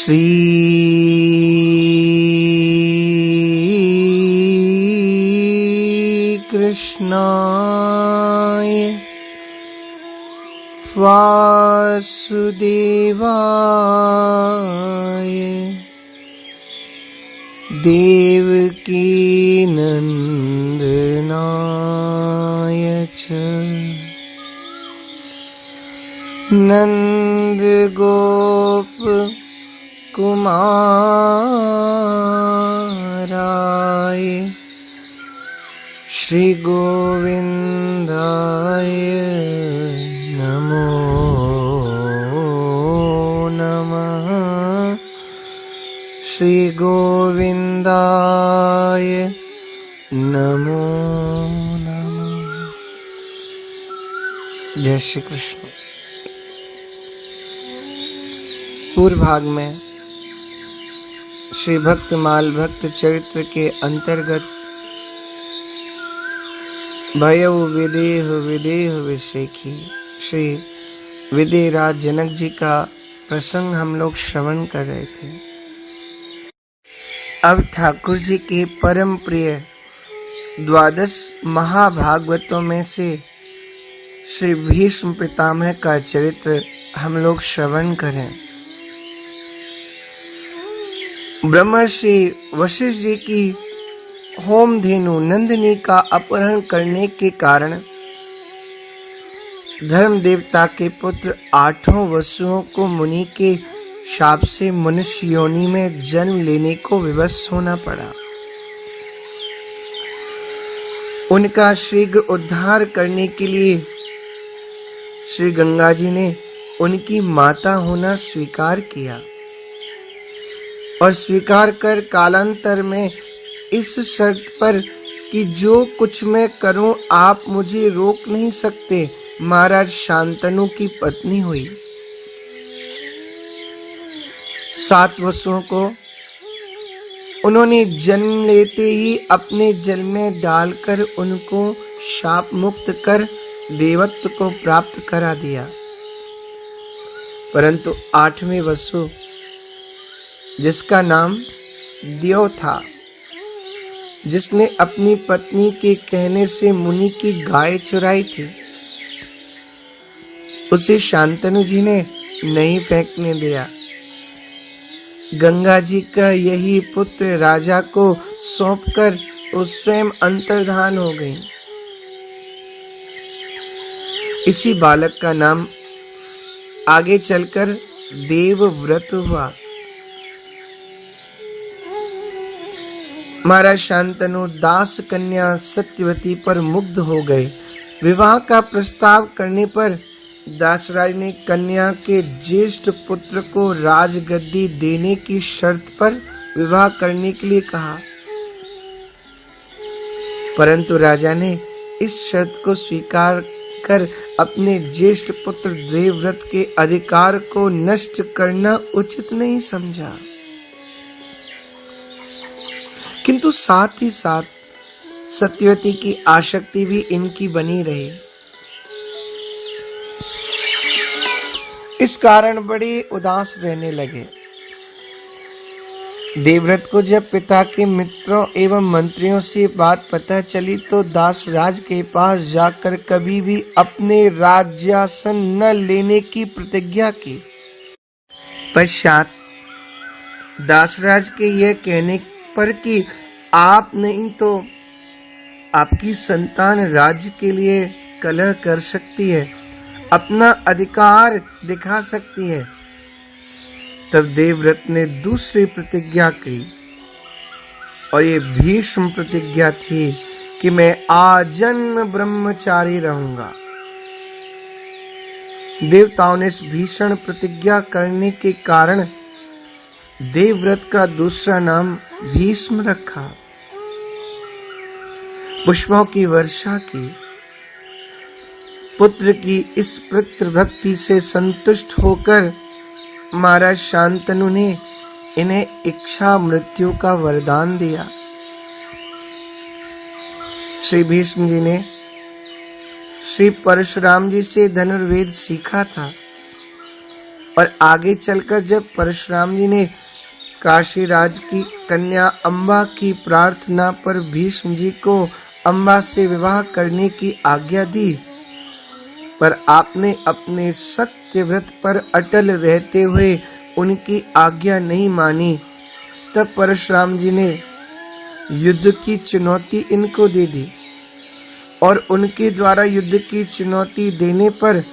श्री कृष्णाय वासुदेवाय देवकी नंदनाय च नंद गोप कुमाराय श्री गोविंदाय नमो नमः। श्री गोविंदाय नमो नमः। जय श्री कृष्ण। पूर्व भाग में श्री भक्तमाल भक्त चरित्र के अंतर्गत भयउ विदेह विदेह विषेखी श्री विदेहराज जनक जी का प्रसंग हम लोग श्रवण कर रहे थे। अब ठाकुर जी के परम प्रिय 12 महाभागवतों में से श्री भीष्म पितामह का चरित्र हम लोग श्रवण करें। ब्रह्मर्षि वशिष्ठ जी की होम धेनु नंदिनी का अपहरण करने के कारण धर्म देवता के पुत्र 8 वसुओं को मुनि के शाप से मनुष्य योनि में जन्म लेने को विवश होना पड़ा। उनका शीघ्र उद्धार करने के लिए श्री गंगा जी ने उनकी माता होना स्वीकार किया और स्वीकार कर कालांतर में इस शर्त पर कि जो कुछ मैं करूं आप मुझे रोक नहीं सकते, महाराज शांतनु की पत्नी हुई। 7 वसुओं को उन्होंने जन्म लेते ही अपने जल में डालकर उनको शाप मुक्त कर देवत्व को प्राप्त करा दिया। परंतु 8वें वसु जिसका नाम द्यो था, जिसने अपनी पत्नी के कहने से मुनि की गाय चुराई थी, उसे शांतनु जी ने नहीं फेंकने दिया। गंगा जी का यही पुत्र राजा को सौंपकर वो स्वयं अंतर्धान हो गई। इसी बालक का नाम आगे चलकर देवव्रत हुआ। महाराज शांतनु दास कन्या सत्यवती पर मुग्ध हो गए। विवाह का प्रस्ताव करने पर दासराज ने कन्या के ज्येष्ठ पुत्र को राजगद्दी देने की शर्त पर विवाह करने के लिए कहा, परंतु राजा ने इस शर्त को स्वीकार कर अपने ज्येष्ठ पुत्र देवव्रत के अधिकार को नष्ट करना उचित नहीं समझा। किंतु साथ ही साथ सत्यवती की आसक्ति भी इनकी बनी रही। इस कारण बड़े उदास रहने लगे। देवव्रत को जब पिता के मित्रों एवं मंत्रियों से बात पता चली तो दासराज के पास जाकर कभी भी अपने राज्यासन न लेने की प्रतिज्ञा की। पश्चात दासराज के यह कहने पर कि आप नहीं तो आपकी संतान राज्य के लिए कलह कर सकती है, अपना अधिकार दिखा सकती है, तब देवव्रत ने दूसरी प्रतिज्ञा की और ये भीष्म प्रतिज्ञा थी कि मैं आजन्म ब्रह्मचारी रहूंगा। देवताओं ने इस भीषण प्रतिज्ञा करने के कारण देवव्रत का दूसरा नाम भीष्म रखा। पुष्पों की वर्षा की। पुत्र की इस पितृ भक्ति से संतुष्ट होकर महाराज शांतनु ने इन्हें इच्छा मृत्यु का वरदान दिया। श्री भीष्म जी ने श्री परशुराम जी से धनुर्वेद सीखा था। और आगे चलकर जब परशुराम जी ने काशीराज की कन्या अम्बा की प्रार्थना पर भीष्म जी को अम्बा से विवाह करने की आज्ञा दी, पर आपने अपने सत्य व्रत पर अटल रहते हुए उनकी आज्ञा नहीं मानी, तब परशुराम जी ने युद्ध की चुनौती इनको दे दी और उनके द्वारा युद्ध की चुनौती देने पर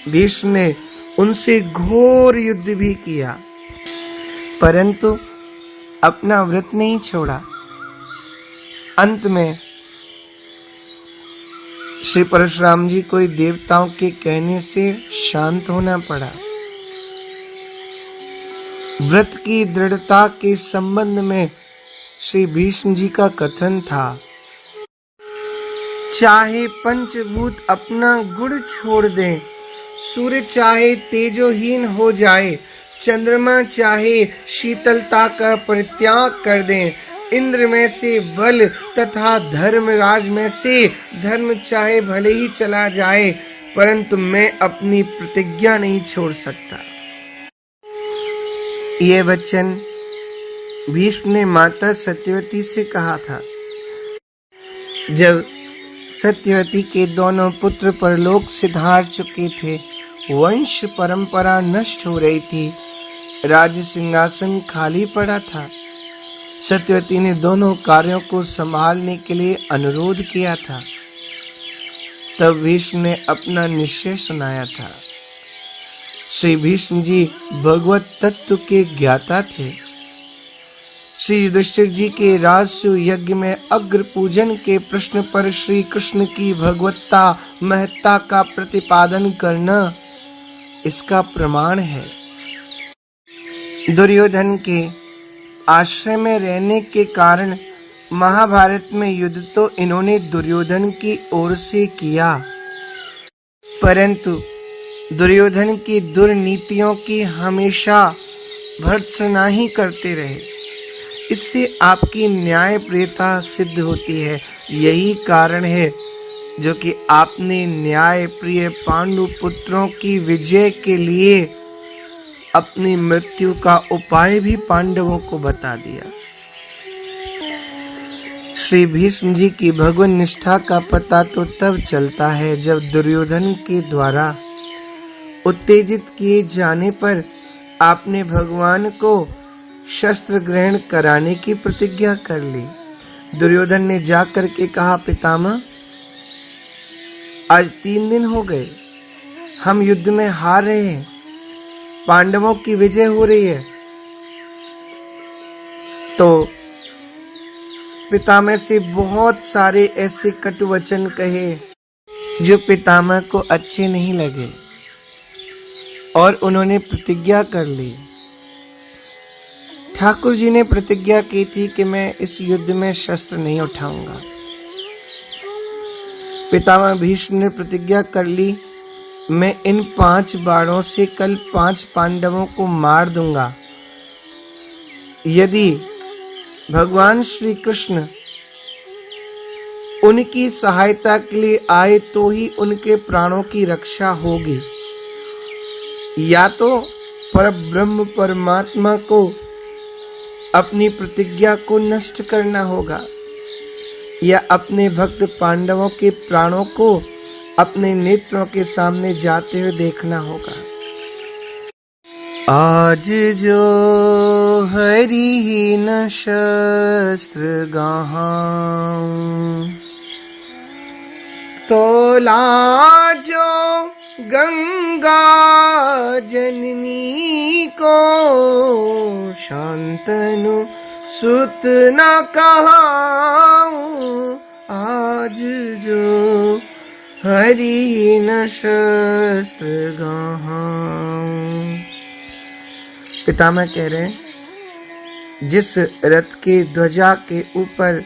भीष्म ने उनसे घोर युद्ध भी किया, परंतु अपना व्रत नहीं छोड़ा। अंत में श्री परशुराम जी को देवताओं के कहने से शांत होना पड़ा। व्रत की दृढ़ता के संबंध में श्री भीष्म जी का कथन था, चाहे पंचभूत अपना गुण छोड़ दें, सूर्य चाहे तेजोहीन हो जाए, चंद्रमा चाहे शीतलता का परित्याग कर दें, इंद्र में से बल तथा धर्मराज में से धर्म चाहे भले ही चला जाए, परंतु मैं अपनी प्रतिज्ञा नहीं छोड़ सकता। ये वचन भीष्म ने माता सत्यवती से कहा था। जब सत्यवती के दोनों पुत्र परलोक से धार चुके थे, वंश परंपरा नष्ट हो रही थी, राज सिंहासन खाली पड़ा था, सत्यवती ने दोनों कार्यों को संभालने के लिए अनुरोध किया था। तब भीष्म ने अपना निश्चय सुनाया था। श्री भीष्म जी भगवत तत्व के ज्ञाता थे। श्री युधिष्ठिर जी के राजसूय यज्ञ में अग्र पूजन के प्रश्न पर श्री कृष्ण की भगवत्ता महत्ता का प्रतिपादन करना इसका प्रमाण है। दुर्योधन के आश्रय में रहने के कारण महाभारत में युद्ध तो इन्होंने दुर्योधन की ओर से किया, परंतु दुर्योधन की दुर्नीतियों की हमेशा भर्त्सना ही करते रहे। इससे आपकी न्यायप्रियता सिद्ध होती है। यही कारण है जो कि आपने न्यायप्रिय पांडु पुत्रों की विजय के लिए अपनी मृत्यु का उपाय भी पांडवों को बता दिया। श्री भीष्म जी की भगवान निष्ठा का पता तो तब चलता है जब दुर्योधन के द्वारा उत्तेजित किए जाने पर आपने भगवान को शस्त्र ग्रहण कराने की प्रतिज्ञा कर ली। दुर्योधन ने जाकर के कहा, पितामह, आज 3 दिन हो गए, हम युद्ध में हार रहे हैं, पांडवों की विजय हो रही है। तो पितामह से बहुत सारे ऐसे कटु वचन कहे जो पितामह को अच्छे नहीं लगे और उन्होंने प्रतिज्ञा कर ली। ठाकुर जी ने प्रतिज्ञा की थी कि मैं इस युद्ध में शस्त्र नहीं उठाऊंगा। पितामह भीष्म ने प्रतिज्ञा कर ली, मैं इन 5 बाणों से कल 5 पांडवों को मार दूंगा। यदि भगवान श्री कृष्ण उनकी सहायता के लिए आए तो ही उनके प्राणों की रक्षा होगी। या तो परब्रह्म परमात्मा को अपनी प्रतिज्ञा को नष्ट करना होगा या अपने भक्त पांडवों के प्राणों को अपने नेत्रों के सामने जाते हुए देखना होगा। आज जो हरिहीन शस्त्र गाहां, तो लाजो गंगा जननी को, शांतनु सुत न कहाऊं, आज जो हरिहीन शस्त्र गाहां। पितामह कह रहे हैं, जिस रथ के ध्वजा के ऊपर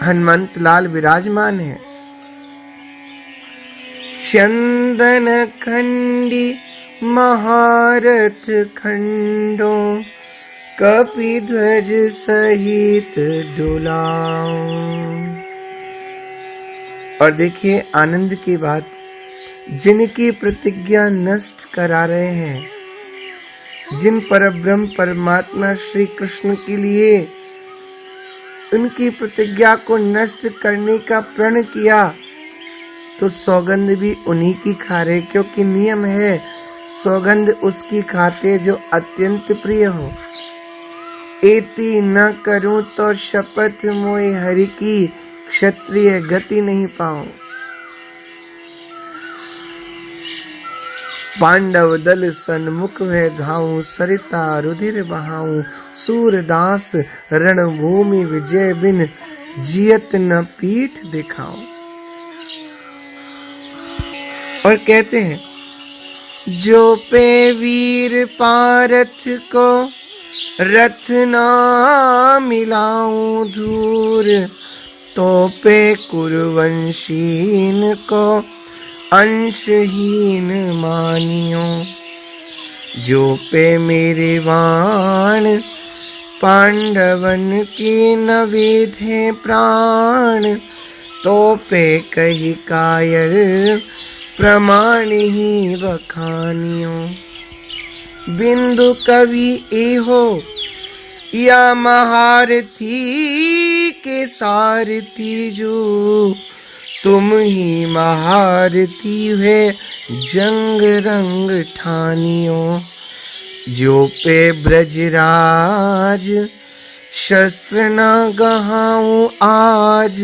हनुमंत लाल विराजमान है, चंदन खंडी महारथ खंडो, कपिध्वज सहित डुलाऊं। और देखिए आनंद की बात, जिनकी प्रतिज्ञा नष्ट करा रहे हैं, जिन परब्रह्म परमात्मा श्री कृष्ण के लिए उनकी प्रतिज्ञा को नष्ट करने का प्रण किया, तो सौगंध भी उन्हीं की खा रहे, क्योंकि नियम है सौगंध उसकी खाते जो अत्यंत प्रिय हो। एति न करूं तो शपथ मोए हरि की, क्षत्रिय गति नहीं पाऊं। पांडव दल सन्मुख है धाऊं, सरिता रुधिर बहाऊं, सूरदास रणभूमि विजय बिन, जियत न पीठ दिखाऊं। और कहते हैं, जो पे वीर पारथ को रथ ना मिलाऊं धूर, तो पे कुरुवंशीन को अंशहीन मानियो। जो पे मेरे वाण पांडवन के न वेधे प्राण, तो पे कही कायर प्रमाण ही बखानियो। बिंदु कवि एहो या महारथी के सारथी जो, तुम ही महारथी है जंग रंग ठानियो। जो पे ब्रजराज शस्त्र न गहाऊं आज,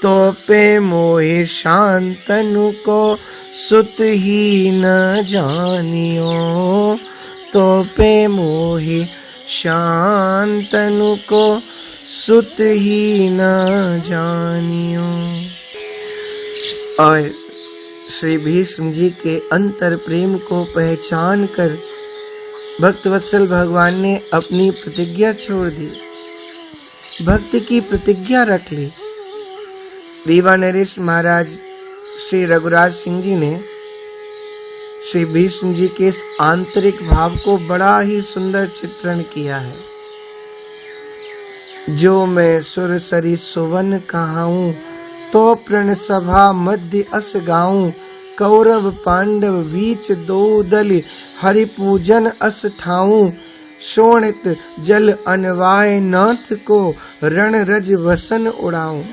तो पे मोहे शांतनु को सुत ही न जानियो। तो पे मोहे शांतनु को सुत ही न जानियो। और श्री भीष्म जी के अंतर प्रेम को पहचान कर भक्तवत्सल भगवान ने अपनी प्रतिज्ञा छोड़ दी, भक्ति की प्रतिज्ञा रख ली। रीवा नरेश महाराज श्री रघुराज सिंह जी ने श्री भीष्म जी के इस आंतरिक भाव को बड़ा ही सुंदर चित्रण किया है। जो मैं सुर सरी सुवन कहाऊं, तो प्रण सभा मध्य अस गाऊं। कौरव पांडव बीच दो दल, हरि पूजन अस ठाऊं। शोणित जल अनवाय नाथ को, रण रज वसन उड़ाऊं।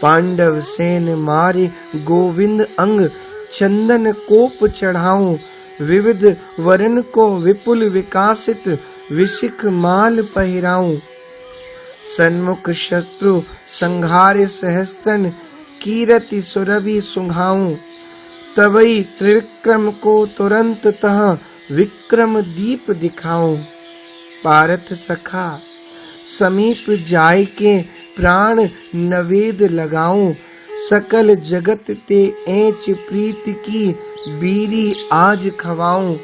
पांडव सेन मारे गोविंद अंग, चंदन कोप चढ़ाऊं। विविध वरण को विपुल विकासित, विशिख माल पहिराऊं। सन्मुख शत्रु संघारे सहस्त्रन, कीरति सुरभि सुंघाऊं। तबई त्रिविक्रम को तुरंत तह, विक्रम दीप दिखाऊं। पारथ सखा समीप जाय के, प्राण नवेद लगाऊं। सकल जगत ते ऐच प्रीत की, बीरी आज खवाऊं।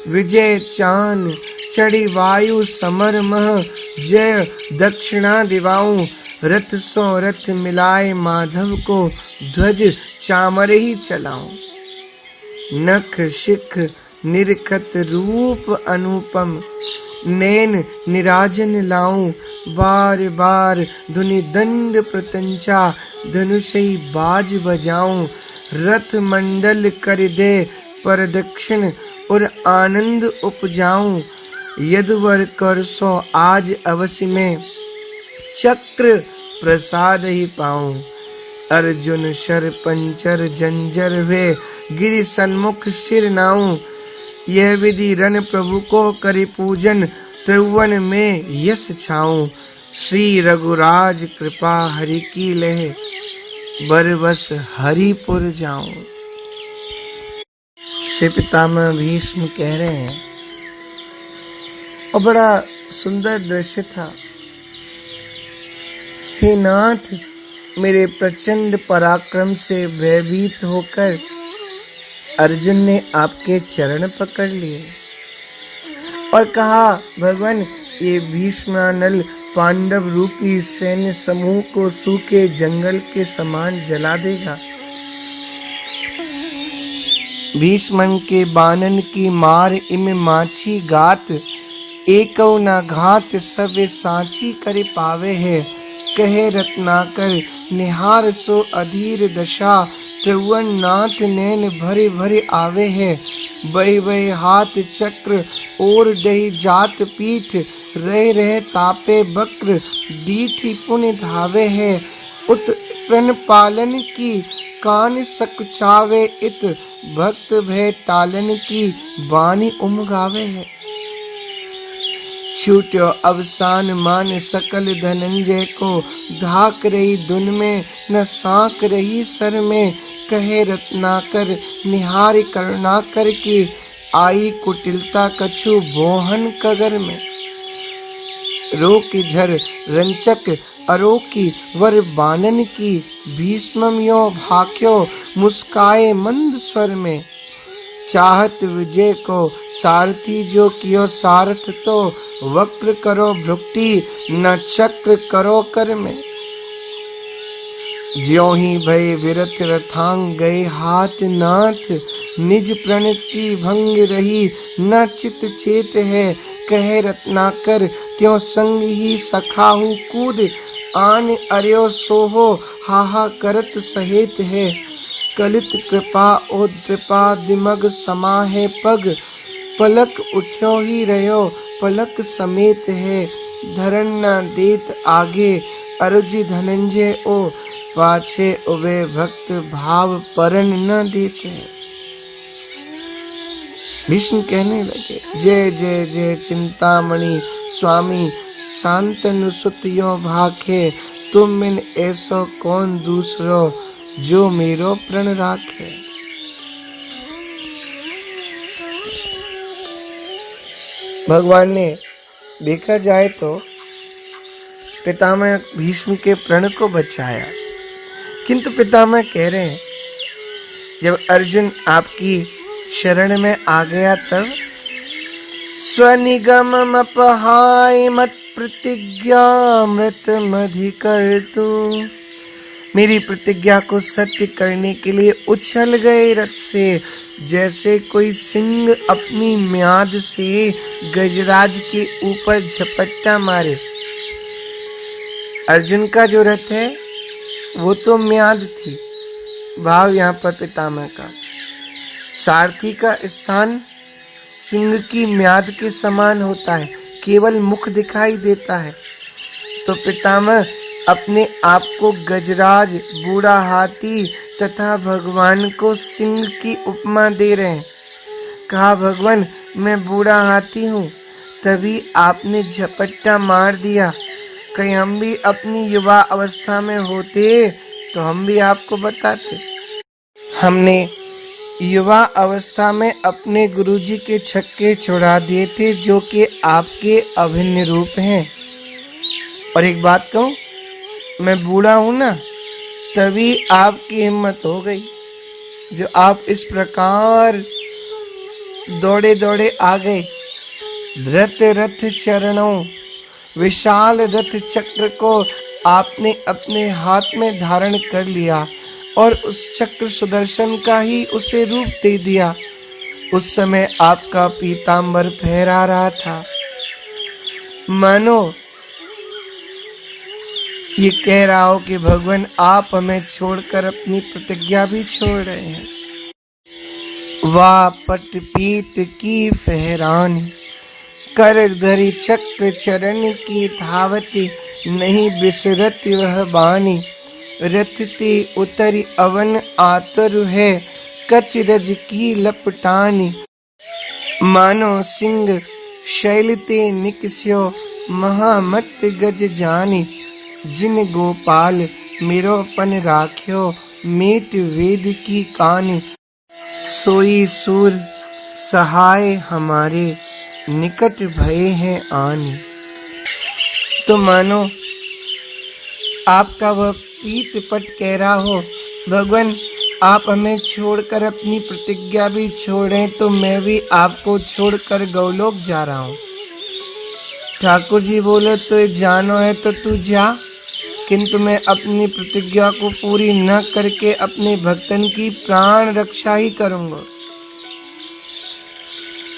विजय चान चढ़ी वायु समर मह, जय दक्षिणा दिवाऊं। रथ सो रथ मिलाए माधव को, ध्वज चामर ही चलाऊं। नख शिख निरखत रूप अनुपम, नैन निराजन लाऊं। बार बार धुनि दंड प्रतंचा, धनुषई बाज बजाऊं। रथ मंडल कर दे परदक्षिण, और आनंद उपजाऊं। यदुवर कर सो आज अवश्य में, चक्र प्रसाद ही पाऊं। अर्जुन शर पंचर जंजर हुए, गिरि सन्मुख सिर नाऊं। यह विधि रण प्रभु को करि पूजन, त्रिभुवन में यश छाऊं। श्री रघुराज कृपा हरि की लहे, बरबस हरिपुर जाऊं। श्री पितामह भीष्म कह रहे हैं, और बड़ा सुंदर दृश्य था। हे नाथ, मेरे प्रचंड पराक्रम से भयभीत होकर अर्जुन ने आपके चरण पकड़ लिए और कहा, भगवान ये भीष्मानल पांडव रूपी सैन्य समूह को सूखे जंगल के समान जला देगा। भीष्मन के बानन की मार इम माछी गात, एकौ न घात सबे सांची कर पावे है। कहे रत्नाकर निहार सो अधीर दशा, त्रिभुवन नाथ नैन भरे भरे आवे है। बही बही हाथ चक्र और दही जात पीठ, रह रह तापे बक्र दीठी पुण्य धावे है। उत प्रण पालन की कान सकुचावे, इत भक्त भय टालन की बानी उमगावे है। छूट्यो अवसान मान सकल धनंजय को, धाक रही धुन में न साक रही सर में। कहे रत्नाकर निहार करुणाकर की, आई कुटिलता कछु बोहन कगर में। रोक झर रंचक अरोकी वर बानन की, भीष्मम यो भाक्यो मुस्काए मंद स्वर में। चाहत विजय को सारथी जो कियो सारथ, तो वक्र करो भ्रुक्ति न चक्र करो कर में। ज्यों ही भय विरत रथांग गए हाथ नाथ, निज प्रणति भंग रही न चित चेत है। कहे रत्नाकर त्यों संग ही सखाहु कूद, आन अर्यो सोहो हाहा करत सहेत है। कलित कृपा ओ कृपा दिमग समाहे पग, पलक उठ्यो ही रहो पलक समेत है। धरण न देत आगे अर्ज धनंजय ओ, पाछे उबे भक्त भाव परन न देते। भीष्म कहने लगे, जय जय जय चिंतामणि स्वामी, शांतनु सुत यो भाखे। तुम मिन ऐसो कौन दूसरो, जो मेरो प्रण राखे। भगवान ने देखा जाए तो पितामह भीष्म के प्रण को बचाया, किंतु पितामह कह रहे हैं जब अर्जुन आपकी शरण में आ गया तब स्वनिगम अपहाय मत प्रतिज्ञा मृत मधिकर तू। मेरी प्रतिज्ञा को सत्य करने के लिए उछल गए रथ से, जैसे कोई सिंह अपनी म्याद से गजराज के ऊपर झपट्टा मारे। अर्जुन का जो रथ है वो तो म्याद थी, भाव यहाँ पर पितामह का। सारथी का स्थान सिंह की म्याद के समान होता है, केवल मुख दिखाई देता है। तो पितामह अपने आप को गजराज, बूढ़ा हाथी तथा भगवान को सिंह की उपमा दे रहे हैं। कहा, भगवान मैं बूढ़ा हाथी हूँ, तभी आपने झपट्टा मार दिया। कहीं हम भी अपनी युवा अवस्था में होते तो हम भी आपको बताते। हमने युवा अवस्था में अपने गुरुजी के छक्के छुड़ा दिए थे, जो कि आपके अभिन्न रूप हैं। और एक बात कहूँ, मैं बूढ़ा हूँ ना, तभी आपकी हिम्मत हो गई, जो आप इस प्रकार दौड़े दौड़े आ गए। धृत रथ चरणों, विशाल रथ चक्र को आपने अपने हाथ में धारण कर लिया और उस चक्र सुदर्शन का ही उसे रूप दे दिया। उस समय आपका पीतांबर फहरा रहा था, मानो ये कह रहा हो कि भगवान आप हमें छोड़कर अपनी प्रतिज्ञा भी छोड़ रहे हैं। वाह पट पीत की फहरानी, कर धरी चक्र चरण की धावती, नहीं बिसरती वह बानी। रथते उतरी अवन आतुर है, कच रज की लपटानी। मानो सिंह शैलते निकस्यो, महामत गज जानी। जिन गोपाल मेरोपन राख्यो, मीट वेद की कानी। सोई सूर सहाय हमारे, निकट भये हैं आनी। तो मानो आपका वह पीत पट कह रहा हो, भगवान आप हमें छोड़कर अपनी प्रतिज्ञा भी छोड़ें तो मैं भी आपको छोड़कर गौलोक जा रहा हूँ। ठाकुर जी बोले तो जानो है तो तू जा, किंतु मैं अपनी प्रतिज्ञा को पूरी न करके अपने भक्तन की प्राण रक्षा ही करूंगा।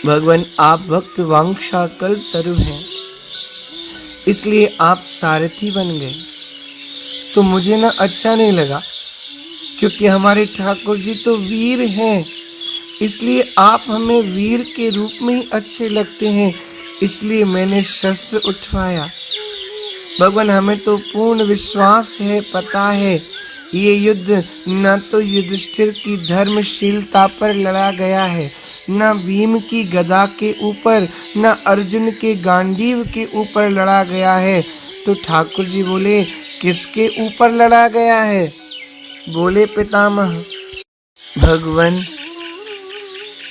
भगवान आप भक्त वांछा कल्प तरु हैं, इसलिए आप सारथी बन गए। तो मुझे ना अच्छा नहीं लगा क्योंकि हमारे ठाकुर जी तो वीर हैं, इसलिए आप हमें वीर के रूप में ही अच्छे लगते हैं, इसलिए मैंने शस्त्र उठवाया। भगवान हमें तो पूर्ण विश्वास है, पता है ये युद्ध न तो युधिष्ठिर की धर्मशीलता पर लड़ा गया है, न भीम की गदा के ऊपर, न अर्जुन के गांडीव के ऊपर लड़ा गया है। तो ठाकुर जी बोले किसके ऊपर लड़ा गया है? बोले पितामह भगवान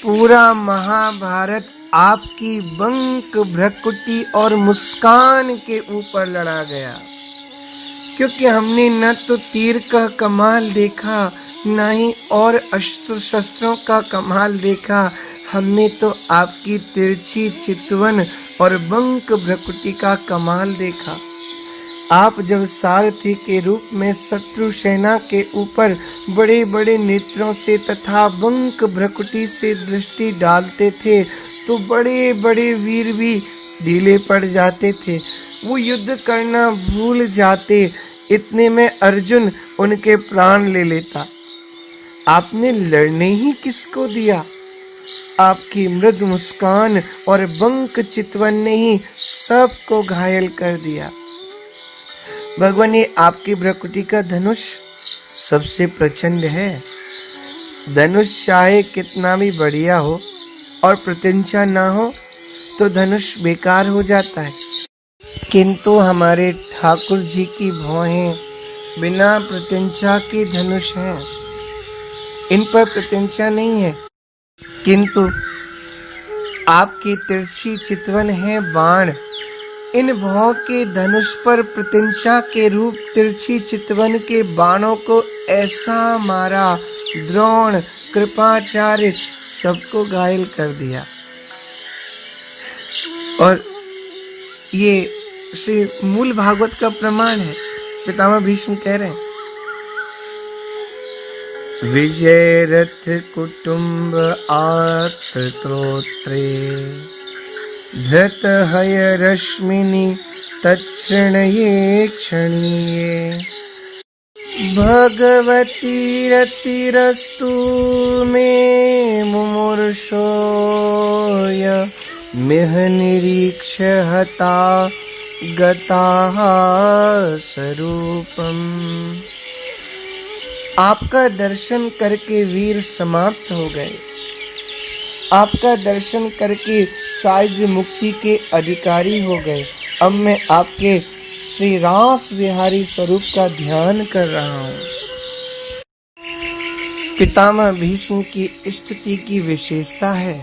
पूरा महाभारत आपकी बंक भ्रकुटी और मुस्कान के ऊपर लड़ा गया, क्योंकि हमने न तो तीर का कमाल देखा, न ही और अस्त्र शस्त्रों का कमाल देखा, हमने तो आपकी तिरछी चितवन और बंक भ्रकुटी का कमाल देखा। आप जब सारथी के रूप में शत्रु सेना के ऊपर बड़े बड़े नेत्रों से तथा बंक भ्रकुटी से दृष्टि डालते थे तो बड़े बड़े वीर भी ढीले पड़ जाते थे, वो युद्ध करना भूल जाते। इतने में अर्जुन उनके प्राण ले लेता। आपने लड़ने ही किसको दिया? आपकी मृदु मुस्कान और बंक चितवन ने ही सबको घायल कर दिया। भगवान ये आपकी भ्रकुटी का धनुष सबसे प्रचंड है। धनुष चाहे कितना भी बढ़िया हो और प्रत्यंचा ना हो तो धनुष बेकार हो जाता है, किंतु हमारे ठाकुर जी की भौहें बिना प्रत्यंचा के धनुष हैं, इन पर प्रत्यंचा नहीं है, किंतु आपकी तिरछी चितवन है बाण। इन भौ के धनुष पर प्रत्यंचा के रूप तिरछी चितवन के बाणों को ऐसा मारा, द्रोण कृपाचार्य सबको घायल कर दिया। और ये श्री मूल भागवत का प्रमाण है। पितामह भीष्म कह रहे हैं विजय रथ कुटुंब आत्रोत्रे धृत हय रश्मिनी तच्छृणये क्षणीये भगवती रतिरस्तु मे मुमुर्षोय मिह निरीक्ष हता गताः स्वरूपम। आपका दर्शन करके वीर समाप्त हो गए, आपका दर्शन करके सायुज्य मुक्ति के अधिकारी हो गए। अब मैं आपके श्री रास बिहारी स्वरूप का ध्यान कर रहा हूँ। पितामह भीष्म की स्तुति की विशेषता है,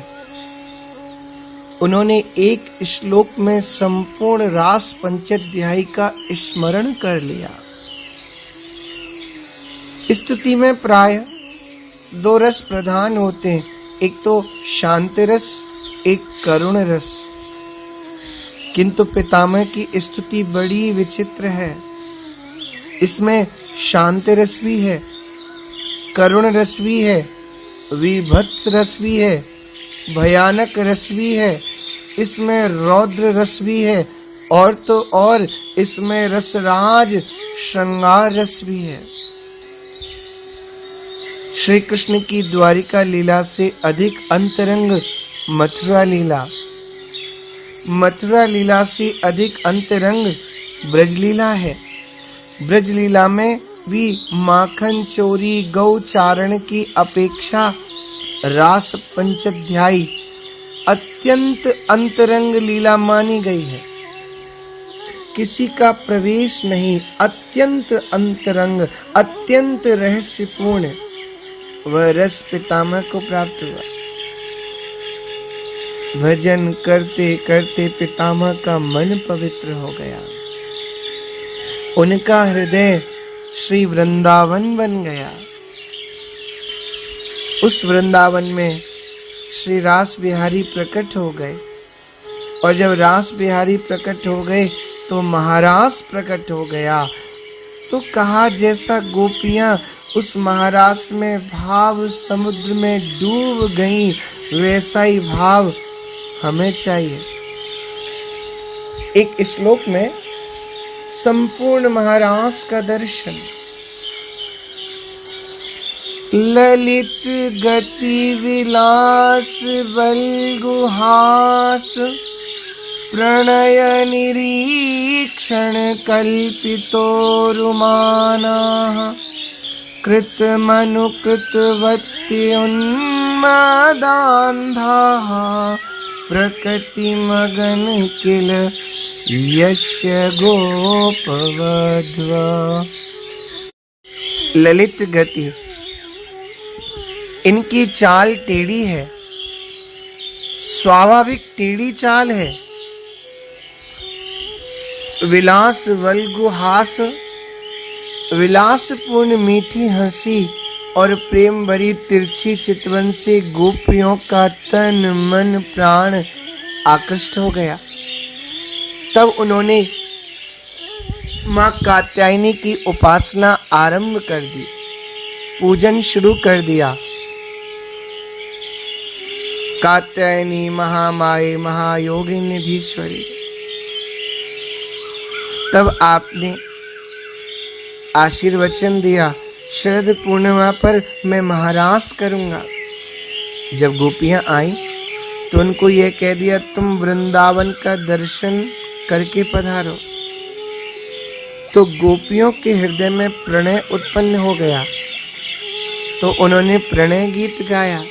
उन्होंने एक श्लोक में संपूर्ण रास पंचाध्यायी का स्मरण कर लिया। स्तुति में प्राय दो रस प्रधान होते हैं, एक तो शांति रस, एक करुण रस। किंतु पितामह की स्तुति बड़ी विचित्र है, इसमें शांति रस भी है, करुण रस भी है, विभत्स रस भी है, भयानक रस भी है, इसमें रौद्र रस भी है, और तो और इसमें रसराज श्रृंगार रस भी है। श्री कृष्ण की द्वारिका लीला से अधिक अंतरंग मथुरा लीला, मथुरा लीला से अधिक अंतरंग ब्रजलीला है। ब्रजलीला में भी माखन चोरी गौचारण की अपेक्षा रास पंचाध्यायी अत्यंत अंतरंग लीला मानी गई है। किसी का प्रवेश नहीं, अत्यंत अंतरंग, अत्यंत रहस्यपूर्ण वह रस पितामह को प्राप्त हुआ। भजन करते करते पितामह का मन पवित्र हो गया, उनका हृदय श्री वृंदावन बन गया। उस वृंदावन में श्री रास बिहारी प्रकट हो गए, और जब रास बिहारी प्रकट हो गए तो महारास प्रकट हो गया। तो कहा जैसा गोपियां उस महारास में भाव समुद्र में डूब गईं, वैसा ही भाव हमें चाहिए। एक श्लोक में संपूर्ण महारास का दर्शन, ललित गति विलास बलगुहास प्रणय निरीक्षण कल्पितोरुमानाः कृतमनुकृतवत्युन्मादान्धाः प्रकृतिमगन किल यस्य गोपवध्व। ललित गति, इनकी चाल टेढ़ी है, स्वाभाविक टेढ़ी चाल है। विलास वल्गुहास, विलासपूर्ण मीठी हंसी और प्रेम भरी तिरछी चितवन से गोपियों का तन मन प्राण आकृष्ट हो गया। तब उन्होंने मां कात्यायनी की उपासना आरंभ कर दी, पूजन शुरू कर दिया। कात्यायनी महामाये महायोगिनी निधीश्वरी। तब आपने आशीर्वचन दिया, शरद पूर्णिमा पर मैं महारास करूंगा। जब गोपियां आई तो उनको यह कह दिया, तुम वृंदावन का दर्शन करके पधारो। तो गोपियों के हृदय में प्रणय उत्पन्न हो गया, तो उन्होंने प्रणय गीत गाया।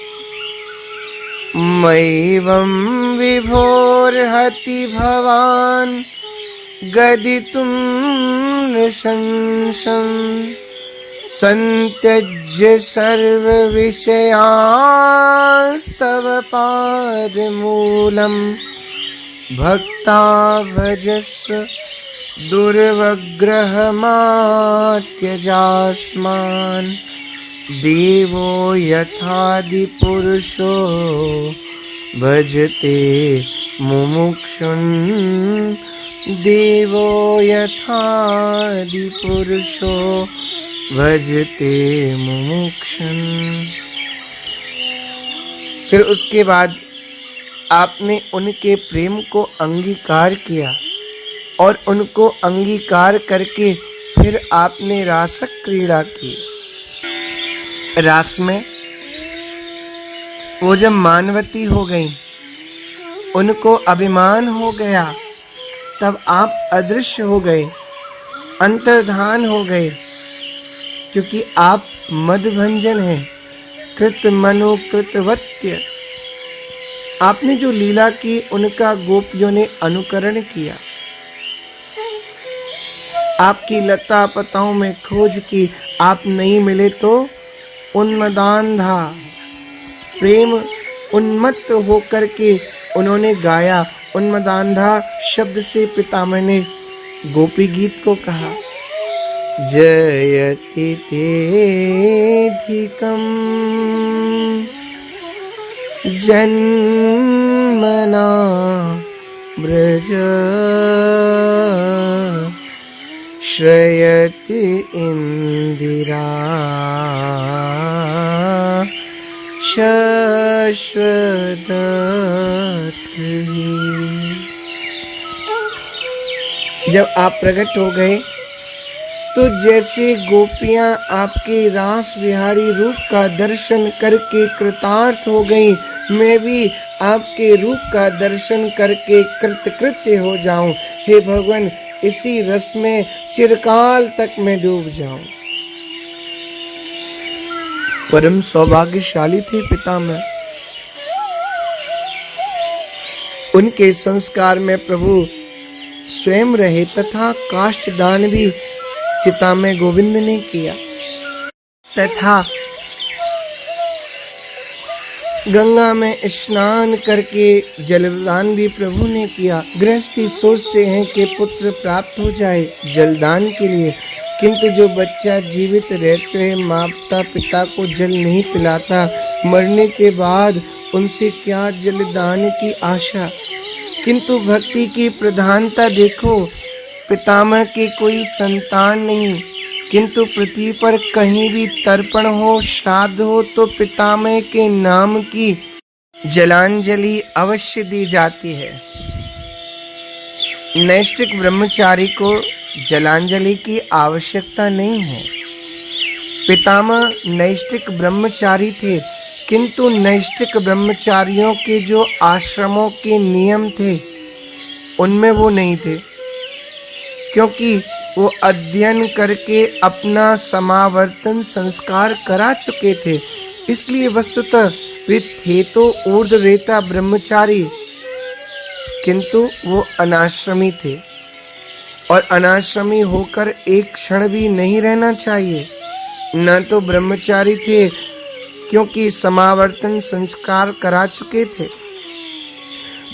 मैवं विभोर्हति भवान् गदितुं नृशंसं संत्यज्य सर्व विषयांस्तव पादमूलं भक्ता भजस्व दुर्वग्रहमात्यजास्मान् देवो यथादिपुरुषो भजते मुमुक्षुन् देवो यथादिपुरुषो भजते मुमुक्षुन्। फिर उसके बाद आपने उनके प्रेम को अंगीकार किया और उनको अंगीकार करके फिर आपने रासक क्रीड़ा की। रास में वो जब मानवती हो गई, उनको अभिमान हो गया, तब आप अदृश्य हो गए, अंतर्धान हो गए, क्योंकि आप मदभंजन हैं, कृत मनु कृतवत्य। आपने जो लीला की उनका गोपियों ने अनुकरण किया। आपकी लता पताओं में खोज की, आप नहीं मिले तो उन्मदान्धा, प्रेम उन्मत्त होकर के उन्होंने गाया। उन्मदान्धा शब्द से पितामह ने गोपी गीत को कहा। जयति तेधिकं जन्मना ब्रज श्रयति इंदिरा शश्वदत्ति। जब आप प्रकट हो गए तो जैसे गोपियां आपके रास विहारी रूप का दर्शन करके कृतार्थ हो गईं, मैं भी आपके रूप का दर्शन करके कृतकृत्य हो जाऊं। हे भगवान, इसी रस में चिरकाल तक मैं डूब जाऊं। परम सौभाग्यशाली थे पितामह। उनके संस्कार में प्रभु स्वयं रहे तथा काष्ठदान भी चिता में गोविंद ने किया तथा गंगा में स्नान करके जलदान भी प्रभु ने किया। गृहस्थी सोचते हैं कि पुत्र प्राप्त हो जाए जलदान के लिए, किंतु जो बच्चा जीवित रहते हुए माता पिता को जल नहीं पिलाता, मरने के बाद उनसे क्या जलदान की आशा। किंतु भक्ति की प्रधानता देखो, पितामह की कोई संतान नहीं, किंतु पृथ्वी पर कहीं भी तर्पण हो, श्राद्ध हो तो पितामह के नाम की जलांजलि अवश्य दी जाती है। नैष्ठिक ब्रह्मचारी को जलांजलि की आवश्यकता नहीं है। पितामह नैष्ठिक ब्रह्मचारी थे, किंतु नैष्ठिक ब्रह्मचारियों के जो आश्रमों के नियम थे उनमें वो नहीं थे, क्योंकि वो अध्ययन करके अपना समावर्तन संस्कार करा चुके थे। इसलिए वस्तुतः वे थे तो ऊर्ध्वरेता ब्रह्मचारी, किंतु वो अनाश्रमी थे, और अनाश्रमी होकर एक क्षण भी नहीं रहना चाहिए। न तो ब्रह्मचारी थे, क्योंकि समावर्तन संस्कार करा चुके थे।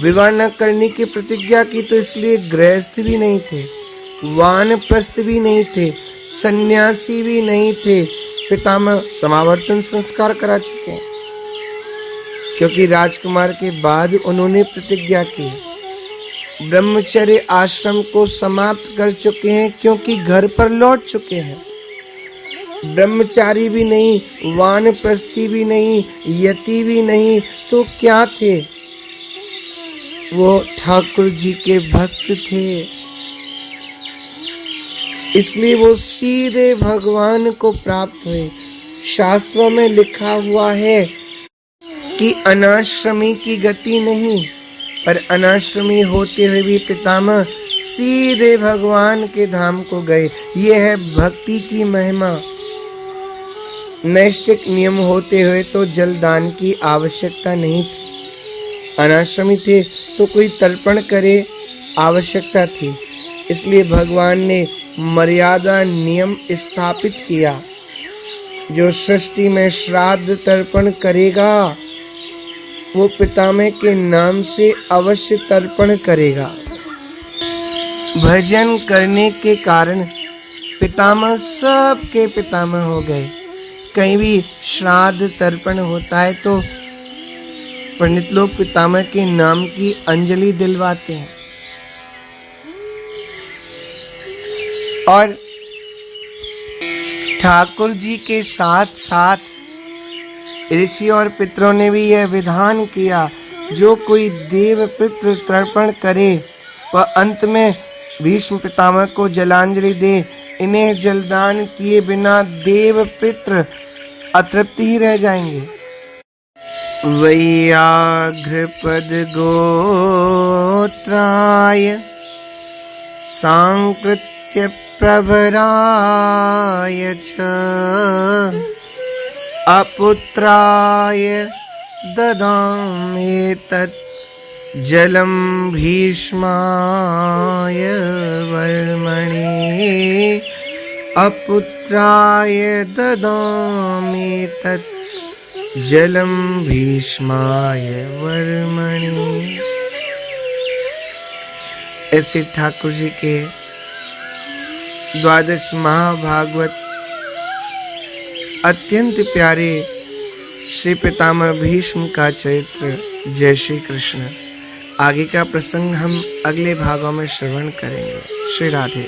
विवाह न करने की प्रतिज्ञा की, तो इसलिए गृहस्थ भी नहीं थे, वानप्रस्थ भी नहीं थे, सन्यासी भी नहीं थे। पितामह समावर्तन संस्कार करा चुके हैं, क्योंकि राजकुमार के बाद उन्होंने प्रतिज्ञा की। ब्रह्मचर्य आश्रम को समाप्त कर चुके हैं, क्योंकि घर पर लौट चुके हैं। ब्रह्मचारी भी नहीं, वानप्रस्थी भी नहीं, यति भी नहीं, तो क्या थे? वो ठाकुर जी के भक्त थे। इसलिए वो सीधे भगवान को प्राप्त हुए। शास्त्रों में लिखा हुआ है कि अनाश्रमी की गति नहीं, पर अनाश्रमी होते हुए भी पितामह सीधे भगवान के धाम को गए। ये है भक्ति की महिमा। नैष्ठिक नियम होते हुए तो जलदान की आवश्यकता नहीं थी। अनाश्रमी थे तो कोई तर्पण करे आवश्यकता थी। इसलिए भगवान ने मर्यादा नियम स्थापित किया। जो सृष्टि में श्राद्ध तर्पण करेगा वो पितामह के नाम से अवश्य तर्पण करेगा। भजन करने के कारण पितामह सबके पितामह हो गए। कहीं भी श्राद्ध तर्पण होता है तो पंडित लोग पितामह के नाम की अंजलि दिलवाते हैं, और ठाकुर जी के साथ साथ ऋषि और पितरों ने भी यह विधान किया, जो कोई देव पितृ तर्पण करे वह अंत में भीष्म पितामह को जलांजलि दे। इन्हें जलदान किए बिना देव पितृ अतृप्त ही रह जाएंगे। वैयाघ्रपद गोत्राय सांकृत्य प्रवराय च अपुत्राय ददाम्येतत् जलं भीष्माय वर्मणे। अपुत्राय ददाम्येतत् जलं भीष्माय वर्मणे। ऐसे ठाकुर जी के द्वादश महाभागवत अत्यंत प्यारे श्री पितामह भीष्म का चरित्र। जय श्री कृष्ण। आगे का प्रसंग हम अगले भागों में श्रवण करेंगे। श्री राधे।